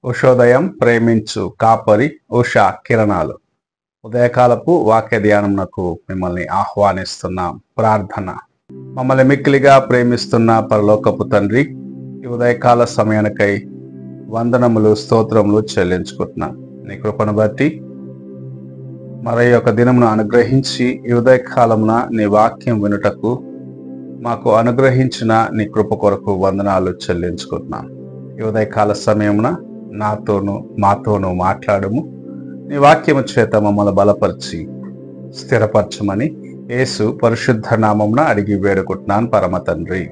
ఉషోదయం ప్రేమించు కాపరి ఉషా కిరణాలు ఉదయకాలపు వాక్య ధ్యానమునకు మిమ్మల్ని ఆహ్వానిస్తున్నాం. ప్రార్థన. మమ్మల్ని మిక్కిలిగా ప్రేమిస్తున్న పరలోకపు తండ్రి, ఈ ఉదయకాల సమయానికై వందనములు స్తోత్రములు చెల్లించుకుంటున్నాం. నీ కృపను బట్టి మరి ఒక దినమును అనుగ్రహించి ఈ ఉదయకాలమున నీ వాక్యం వినుటకు మాకు అనుగ్రహించిన నీ కృప కొరకు వందనాలు చెల్లించుకుంటున్నాం. ఈ ఉదయకాల సమయమున నాతోనూ మాతోనూ మాట్లాడము. నీ వాక్యము చేత మమ్మల్ని బలపరిచి స్థిరపరచమని యేసు పరిశుద్ధ నామమున అడిగి వేడుకుంటున్నాను పరమ తండ్రి,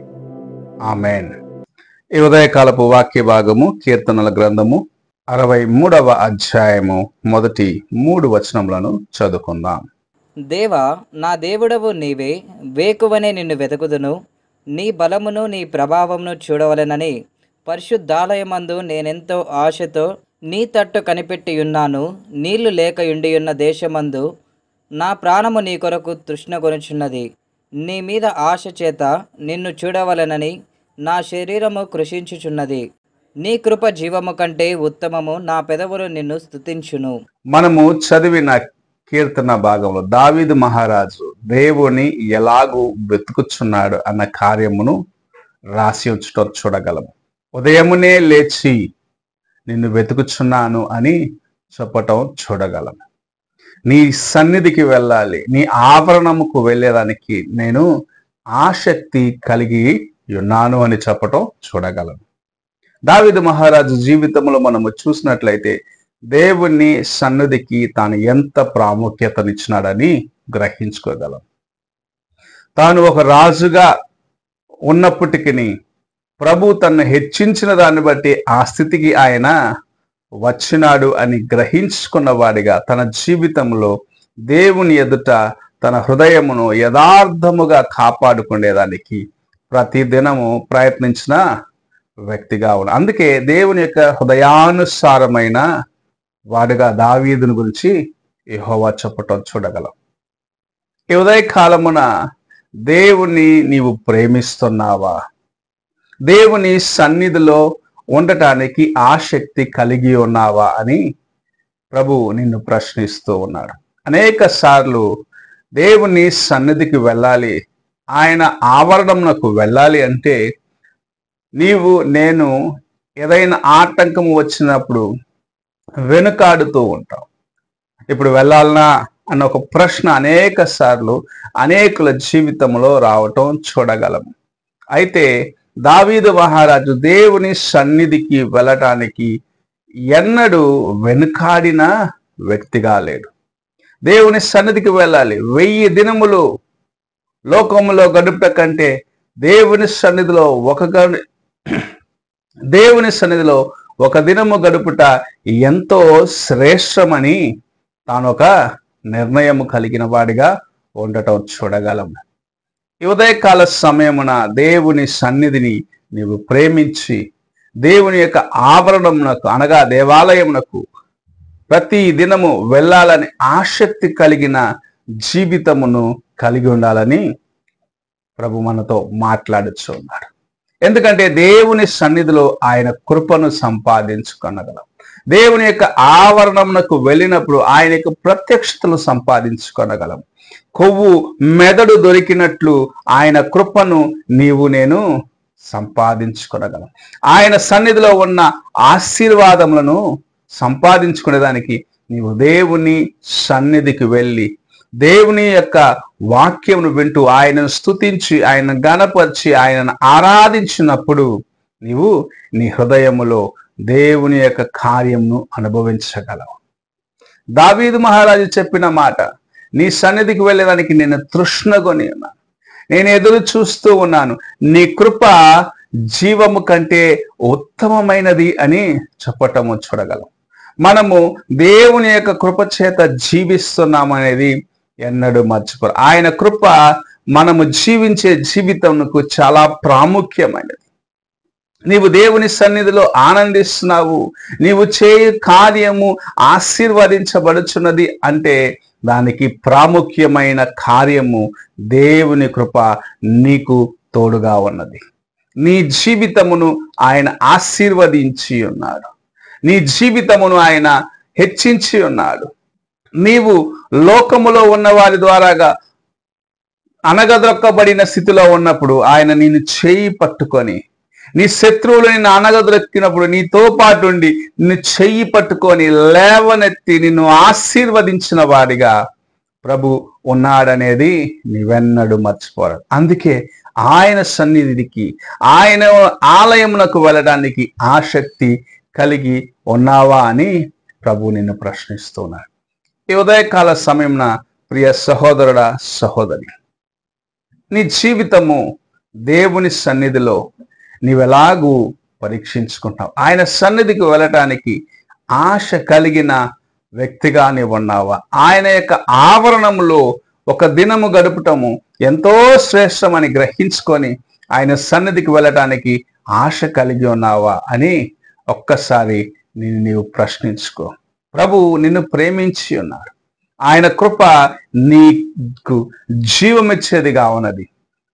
ఆమెన్. ఈ ఉదయకాలపు వాక్య భాగము కీర్తనల గ్రంథము 63వ అధ్యాయము మొదటి 3 వచనములను చదువుకుందాం. దేవా, నా దేవుడవు నీవే, వేకువనే నిన్ను వెతుకుదును. నీ బలమును నీ ప్రభావమును చూడవలెనని పరిశుద్ధాలయమందు నేనెంతో ఆశతో నీ తట్టు కనిపెట్టియున్నాను. నీళ్లు లేకయుండియున్న దేశమందు నా ప్రాణము నీ కొరకు తృష్ణగొనుచున్నది. నీ మీద ఆశ చేత నిన్ను చూడవలెనని నా శరీరము కృషించుచున్నది. నీ కృప జీవము కంటే ఉత్తమము. నా పెదవులు నిన్ను స్తుతించును. మనము చదివిన కీర్తన భాగంలో దావీదు మహారాజు దేవుని ఎలాగూ వెతుకుచున్నాడు అన్న కార్యమును రాసి ఉంచటం చూడగలము. ఉదయమునే లేచి నిన్ను వెతుకుచున్నాను అని చెప్పటం చూడగలము. నీ సన్నిధికి వెళ్ళాలి, నీ ఆవరణముకు వెళ్ళేదానికి నేను ఆసక్తి కలిగి ఉన్నాను అని చెప్పటం చూడగలము. దావీదు మహారాజు జీవితంలో మనము చూసినట్లయితే దేవుని సన్నిధికి తాను ఎంత ప్రాముఖ్యతనిచ్చినాడని గ్రహించుకోగలం. తాను ఒక రాజుగా ఉన్నప్పటికీ ప్రభు తన్ను హెచ్చించిన దాన్ని బట్టి ఆ స్థితికి ఆయన వచ్చినాడు అని గ్రహించుకున్న వాడిగా తన జీవితంలో దేవుని ఎదుట తన హృదయమును యథార్థముగా కాపాడుకునేదానికి ప్రతి దినము ప్రయత్నించిన వ్యక్తిగా ఉన్నాడు. అందుకే దేవుని యొక్క హృదయానుసారమైన వాడిగా దావీదుని గురించి యెహోవా చెప్పటం చూడగలం. ఈ ఉదయకాలమున దేవుని నీవు ప్రేమిస్తున్నావా? దేవుని సన్నిధిలో ఉండటానికి ఆసక్తి కలిగి ఉన్నావా అని ప్రభు నిన్ను ప్రశ్నిస్తూ ఉన్నాడు. అనేక సార్లు దేవుని సన్నిధికి వెళ్ళాలి, ఆయన ఆవరణమునకు వెళ్ళాలి అంటే నేను ఏదైనా ఆటంకము వచ్చినప్పుడు వెనుకాడుతూ ఉంటాం. ఇప్పుడు వెళ్ళాలనా అన్న ఒక ప్రశ్న అనేక సార్లు అనేకుల జీవితంలో రావటం చూడగలము. అయితే దావీదు మహారాజు దేవుని సన్నిధికి వెళ్ళటానికి ఎన్నడూ వెనుకాడిన వ్యక్తిగా లేడు. దేవుని సన్నిధికి వెళ్ళాలి. 1000 దినములు లోకములో గడుపుట కంటే దేవుని సన్నిధిలో ఒక దినము గడుపుట ఎంతో శ్రేష్టమని తాను ఒక నిర్ణయం కలిగిన వాడిగా ఉండటం చూడగలము. ఈ ఉదయకాల సమయమున దేవుని సన్నిధిని నీవు ప్రేమించి దేవుని యొక్క ఆవరణమునకు అనగా దేవాలయమునకు ప్రతి దినము వెళ్ళాలని ఆసక్తి కలిగిన జీవితమును కలిగి ఉండాలని ప్రభు మనతో మాట్లాడుచు ఉన్నాడు. ఎందుకంటే దేవుని సన్నిధిలో ఆయన కృపను సంపాదించుకొనగలం. దేవుని యొక్క ఆవరణమునకు వెళ్ళినప్పుడు ఆయన యొక్క ప్రత్యక్షతలు సంపాదించుకొనగలం. కొవ్వు మెదడు దొరికినట్లు ఆయన కృపను నేను సంపాదించుకొనగలం. ఆయన సన్నిధిలో ఉన్న ఆశీర్వాదములను సంపాదించుకునేదానికి నీవు దేవుని సన్నిధికి వెళ్ళి దేవుని యొక్క వాక్యమును వింటూ ఆయనను స్తుతించి ఆయనను గణపరిచి ఆయనను ఆరాధించినప్పుడు నీవు నీ హృదయములో దేవుని యొక్క కార్యమును అనుభవించగలవు. దావీదు మహారాజు చెప్పిన మాట, నీ సన్నిధికి వెళ్ళేదానికి నేను తృష్ణగొని ఉన్నాను, నేను ఎదురు చూస్తూ ఉన్నాను, నీ కృప జీవము కంటే ఉత్తమమైనది అని చెప్పటము చూడగలం. మనము దేవుని యొక్క కృప చేత జీవిస్తున్నామనేది ఎన్నడూ మర్చిపోరు. ఆయన కృప మనము జీవించే జీవితంకు చాలా ప్రాముఖ్యమైనది. నీవు దేవుని సన్నిధిలో ఆనందిస్తున్నావు, నీవు చేయు కార్యము ఆశీర్వదించబడుచున్నది అంటే దానికి ప్రాముఖ్యమైన కార్యము దేవుని కృప నీకు తోడుగా ఉన్నది. నీ జీవితమును ఆయన ఆశీర్వదించి ఉన్నాడు. నీ జీవితమును ఆయన హెచ్చించి ఉన్నాడు. నీవు లోకములో ఉన్న వారి ద్వారాగా అనగదొక్కబడిన స్థితిలో ఉన్నప్పుడు ఆయన నిన్ను చేయి పట్టుకొని, నీ శత్రువులు నిన్ను అనగదొక్కినప్పుడు నీతో పాటుండి నిన్ను చెయ్యి పట్టుకొని లేవనెత్తి నిన్ను ఆశీర్వదించిన వాడిగా ప్రభు ఉన్నాడనేది నీవెన్నడూ మర్చిపోరాదు. అందుకే ఆయన సన్నిధికి, ఆయన ఆలయమునకు వెళ్ళడానికి ఆసక్తి కలిగి ఉన్నావా అని ప్రభు నిన్ను ప్రశ్నిస్తున్నాడు. ఈ ఉదయకాల సమయంన ప్రియ సహోదరుడా, సహోదరి, నీ జీవితము దేవుని సన్నిధిలో నీవెలాగూ పరీక్షించుకుంటావు? ఆయన సన్నిధికి వెళ్ళటానికి ఆశ కలిగిన వ్యక్తిగా నీవు ఉన్నావా? ఆయన యొక్క ఆవరణములో ఒక దినము గడుపుటము ఎంతో శ్రేష్టమని గ్రహించుకొని ఆయన సన్నిధికి వెళ్ళటానికి ఆశ కలిగి ఉన్నావా అని ఒక్కసారి నీవు ప్రశ్నించుకో. ప్రభు నిన్ను ప్రేమించి ఉన్నాడు. ఆయన కృప నీకు జీవమిచ్చేదిగా ఉన్నది.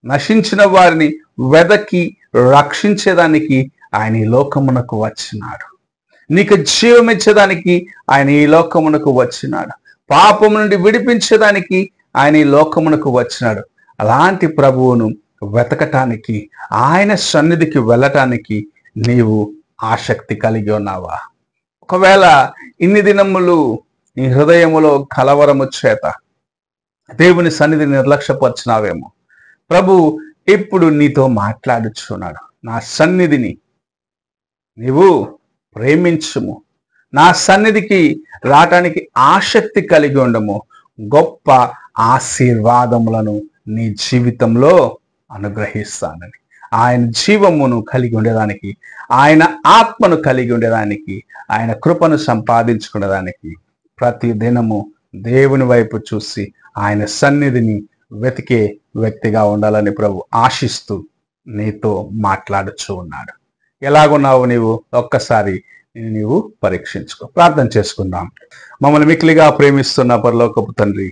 నశించిన వారిని వెదకి రక్షించేదానికి ఆయన ఈ లోకమునకు వచ్చినాడు. నీకు జీవమిచ్చేదానికి ఆయన ఈ లోకమునకు వచ్చినాడు. పాపం నుండి విడిపించేదానికి ఆయన ఈ లోకమునకు వచ్చినాడు. అలాంటి ప్రభువును వెతకటానికి, ఆయన సన్నిధికి వెళ్ళటానికి నీవు ఆసక్తి కలిగి ఉన్నావా? ఒకవేళ ఇన్ని దినములు నీ హృదయములో కలవరము చేత దేవుని సన్నిధిని నిర్లక్ష్యపరిచినావేమో. ప్రభు ఇప్పుడు నీతో మాట్లాడుచున్నాడు. నా సన్నిధిని నీవు ప్రేమించుము, నా సన్నిధికి రావటానికి ఆసక్తి కలిగి ఉండము, గొప్ప ఆశీర్వాదములను నీ జీవితంలో అనుగ్రహిస్తానని. ఆయన జీవమును కలిగి ఉండేదానికి, ఆయన ఆత్మను కలిగి ఉండేదానికి, ఆయన కృపను సంపాదించుకునేదానికి ప్రతి దినము దేవుని వైపు చూసి ఆయన సన్నిధిని వెతికే వ్యక్తిగా ఉండాలని ప్రభు ఆశిస్తూ నీతో మాట్లాడుచూ ఉన్నాడు. ఎలాగున్నావు నీవు? ఒక్కసారి నీవు పరీక్షించుకో. ప్రార్థన చేసుకుందాం. మమ్మల్ని మిక్కిలిగా ప్రేమిస్తున్న పరలోకపు తండ్రి,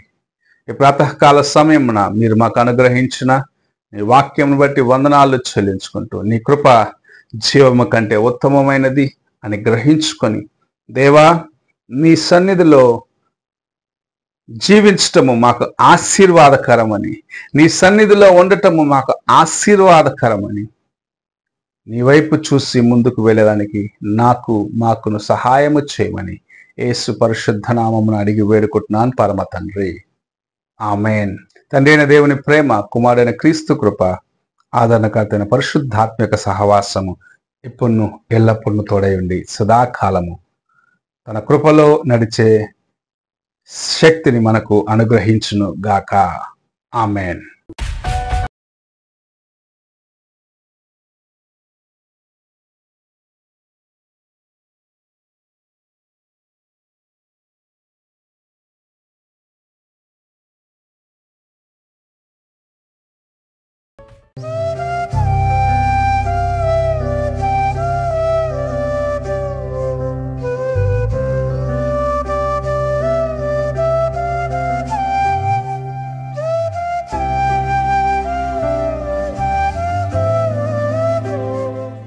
ఈ ప్రాతకాల సమయమున మీరు మాకు అనుగ్రహించిన నీ వాక్యం బట్టి వందనాలు చెల్లించుకుంటూ, నీ కృప జీవము కంటే ఉత్తమమైనది అని గ్రహించుకొని, దేవా నీ సన్నిధిలో జీవించటము మాకు ఆశీర్వాదకరమని, నీ సన్నిధిలో ఉండటము మాకు ఆశీర్వాదకరమని, నీ వైపు చూసి ముందుకు వెళ్ళడానికి మాకును సహాయము చేయమని యేసు పరిశుద్ధ నామమున అడిగి వేడుకుంటున్నాను పరమ తండ్రి. ఆమెన్. తండ్రి అయిన దేవుని ప్రేమ, కుమారుడైన క్రీస్తు కృప, ఆదరణకర్తైన పరిశుద్ధాత్మక సహవాసము ఇప్పుడు ఎల్లప్పుడూ తోడై ఉండి సదాకాలము తన కృపలో నడిచే శక్తిని మనకు అనుగ్రహించును గాక. ఆమెన్.